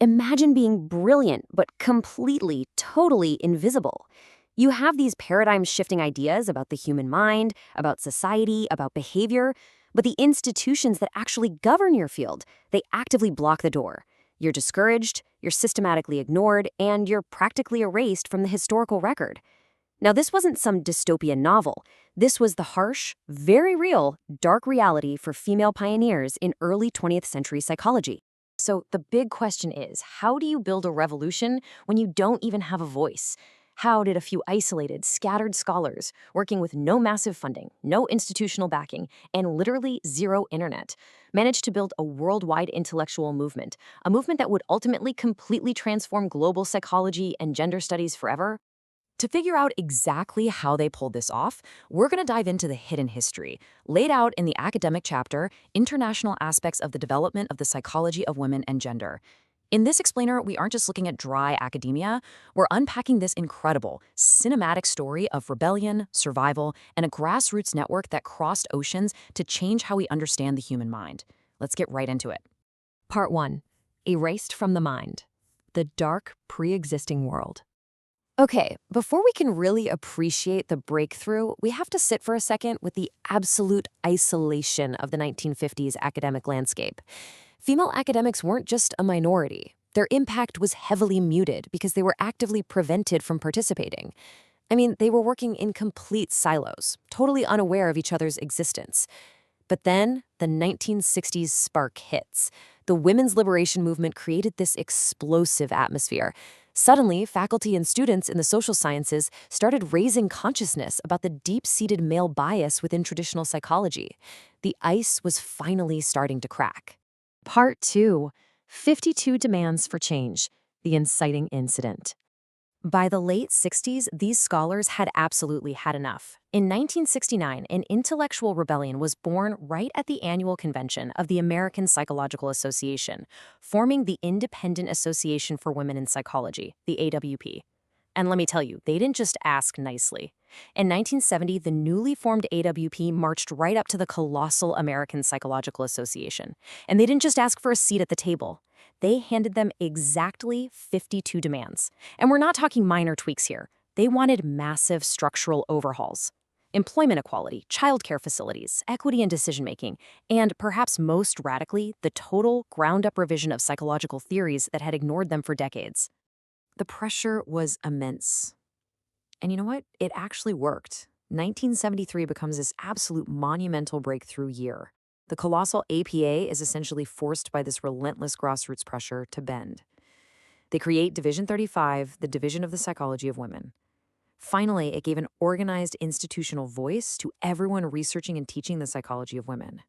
Imagine being brilliant, but completely, totally invisible. You have these paradigm-shifting ideas about the human mind, about society, about behavior, but the institutions that actually govern your field, they actively block the door. You're discouraged, you're systematically ignored, and you're practically erased from the historical record. Now, this wasn't some dystopian novel. This was the harsh, very real, dark reality for female pioneers in early 20th century psychology. So the big question is, how do you build a revolution when you don't even have a voice? How did a few isolated, scattered scholars, working with no massive funding, no institutional backing, and literally zero internet, manage to build a worldwide intellectual movement, a movement that would ultimately completely transform global psychology and gender studies forever? To figure out exactly how they pulled this off, we're going to dive into the hidden history, laid out in the academic chapter, International Aspects of the Development of the Psychology of Women and Gender. In this explainer, we aren't just looking at dry academia, we're unpacking this incredible, cinematic story of rebellion, survival, and a grassroots network that crossed oceans to change how we understand the human mind. Let's get right into it. Part 1. Erased from the Mind. The Dark, Pre-Existing World. Okay, before we can really appreciate the breakthrough, we have to sit for a second with the absolute isolation of the 1950s academic landscape. Female academics weren't just a minority. Their impact was heavily muted because they were actively prevented from participating. I mean, they were working in complete silos, totally unaware of each other's existence. But then, the 1960s spark hits. The women's liberation movement created this explosive atmosphere. Suddenly, faculty and students in the social sciences started raising consciousness about the deep-seated male bias within traditional psychology. The ice was finally starting to crack. Part 2. 52 Demands for Change. The Inciting Incident. By the late 60s, these scholars had absolutely had enough. In 1969, an intellectual rebellion was born right at the annual convention of the American Psychological Association, forming the Independent Association for Women in Psychology, the AWP. And let me tell you, they didn't just ask nicely. In 1970, the newly formed AWP marched right up to the colossal American Psychological Association. And they didn't just ask for a seat at the table. They handed them exactly 52 demands. And we're not talking minor tweaks here. They wanted massive structural overhauls. Employment equality, childcare facilities, equity in decision-making, and perhaps most radically, the total ground-up revision of psychological theories that had ignored them for decades. The pressure was immense. And you know what? It actually worked. 1973 becomes this absolute monumental breakthrough year. The colossal APA is essentially forced by this relentless grassroots pressure to bend. They create Division 35, the Division of the Psychology of Women. Finally, it gave an organized institutional voice to everyone researching and teaching the psychology of women.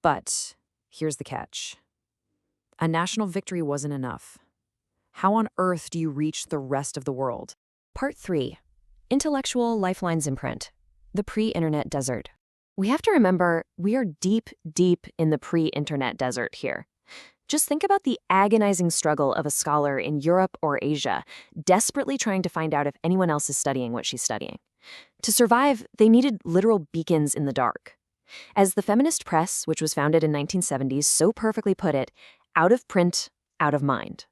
But here's the catch. A national victory wasn't enough. How on earth do you reach the rest of the world? Part 3. Intellectual Lifelines Imprint. The Pre-Internet Desert. We have to remember, we are deep, deep in the pre-internet desert here. Just think about the agonizing struggle of a scholar in Europe or Asia, desperately trying to find out if anyone else is studying what she's studying. To survive, they needed literal beacons in the dark. As the feminist press, which was founded in 1970s, so perfectly put it, out of print, out of mind.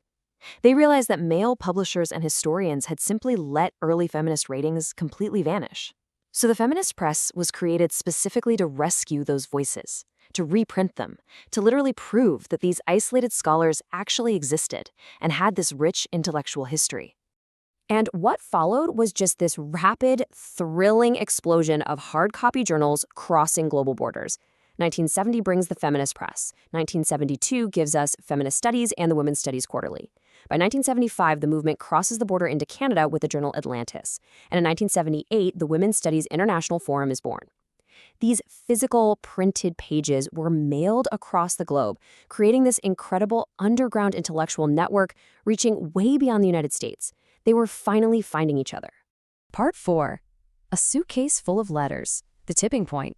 They realized that male publishers and historians had simply let early feminist ratings completely vanish. So the feminist press was created specifically to rescue those voices, to reprint them, to literally prove that these isolated scholars actually existed and had this rich intellectual history. And what followed was just this rapid, thrilling explosion of hard copy journals crossing global borders. 1970 brings the feminist press. 1972 gives us Feminist Studies and the Women's Studies Quarterly. By 1975, the movement crosses the border into Canada with the journal Atlantis. And in 1978, the Women's Studies International Forum is born. These physical, printed pages were mailed across the globe, creating this incredible underground intellectual network reaching way beyond the United States. They were finally finding each other. Part 4. A Suitcase Full of Letters. The Tipping Point.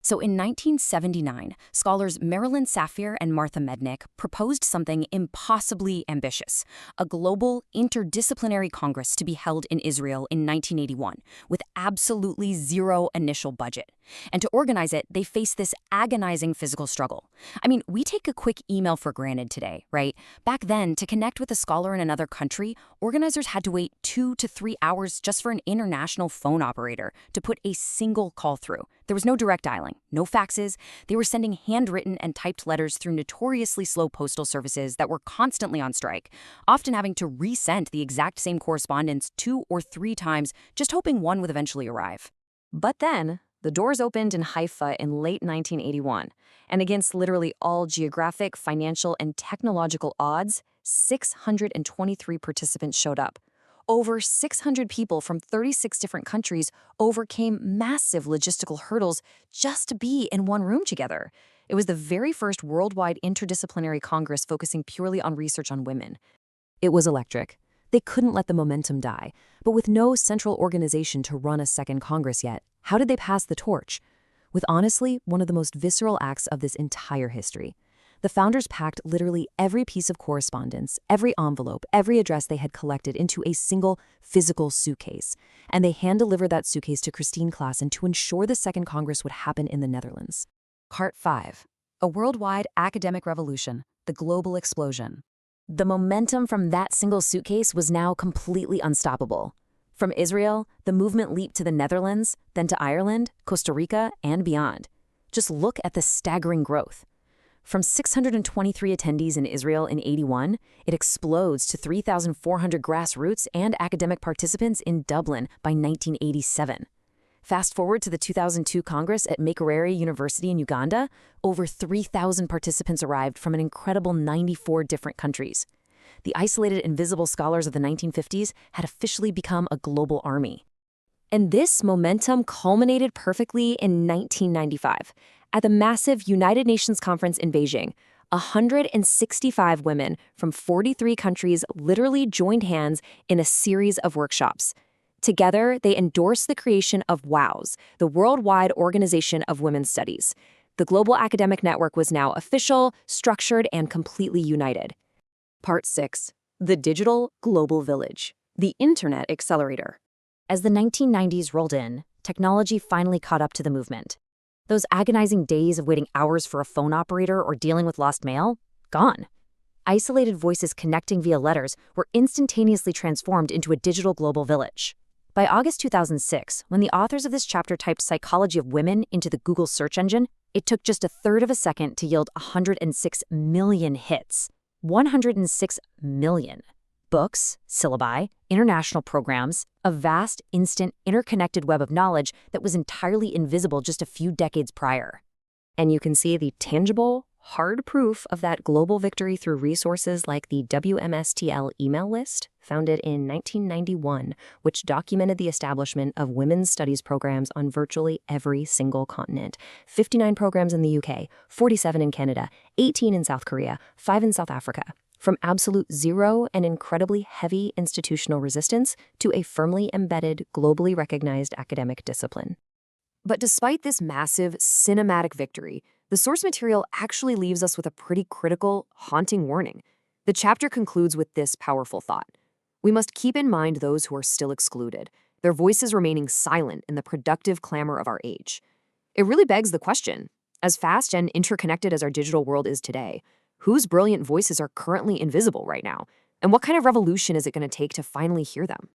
So in 1979, scholars Marilyn Saphir and Martha Mednick proposed something impossibly ambitious, a global interdisciplinary congress to be held in Israel in 1981, with absolutely zero initial budget. And to organize it, they faced this agonizing physical struggle. I mean, we take a quick email for granted today, right? Back then, to connect with a scholar in another country, organizers had to wait 2 to 3 hours just for an international phone operator to put a single call through. There was no direct dialing, no faxes. They were sending handwritten and typed letters through notoriously slow postal services that were constantly on strike, often having to resend the exact same correspondence 2 or 3 times, just hoping one would eventually arrive. But then, the doors opened in Haifa in late 1981, and against literally all geographic, financial, and technological odds, 623 participants showed up. Over 600 people from 36 different countries overcame massive logistical hurdles just to be in one room together. It was the very first worldwide interdisciplinary congress focusing purely on research on women. It was electric. They couldn't let the momentum die, but with no central organization to run a second congress yet, how did they pass the torch? With honestly one of the most visceral acts of this entire history. The founders packed literally every piece of correspondence, every envelope, every address they had collected into a single physical suitcase, and they hand-delivered that suitcase to Christine Claassen to ensure the Second Congress would happen in the Netherlands. Part 5. A worldwide academic revolution, the global explosion. The momentum from that single suitcase was now completely unstoppable. From Israel, the movement leaped to the Netherlands, then to Ireland, Costa Rica, and beyond. Just look at the staggering growth. From 623 attendees in Israel in '81, it explodes to 3,400 grassroots and academic participants in Dublin by 1987. Fast forward to the 2002 Congress at Makerere University in Uganda, over 3,000 participants arrived from an incredible 94 different countries. The isolated invisible scholars of the 1950s had officially become a global army. And this momentum culminated perfectly in 1995. At the massive United Nations conference in Beijing, 165 women from 43 countries literally joined hands in a series of workshops. Together, they endorsed the creation of WOWS, the Worldwide Organization of Women's Studies. The global academic network was now official, structured, and completely united. Part 6. The Digital Global Village, the Internet Accelerator. As the 1990s rolled in, technology finally caught up to the movement. Those agonizing days of waiting hours for a phone operator or dealing with lost mail? Gone. Isolated voices connecting via letters were instantaneously transformed into a digital global village. By August 2006, when the authors of this chapter typed Psychology of Women into the Google search engine, it took just a third of a second to yield 106 million hits. 106 million. Books, syllabi, international programs, a vast, instant, interconnected web of knowledge that was entirely invisible just a few decades prior. And you can see the tangible, hard proof of that global victory through resources like the WMSTL email list, founded in 1991, which documented the establishment of women's studies programs on virtually every single continent. 59 programs in the UK, 47 in Canada, 18 in South Korea, 5 in South Africa. From absolute zero and incredibly heavy institutional resistance to a firmly embedded, globally recognized academic discipline. But despite this massive, cinematic victory, the source material actually leaves us with a pretty critical, haunting warning. The chapter concludes with this powerful thought. We must keep in mind those who are still excluded, their voices remaining silent in the productive clamor of our age. It really begs the question, as fast and interconnected as our digital world is today, whose brilliant voices are currently invisible right now? And what kind of revolution is it going to take to finally hear them?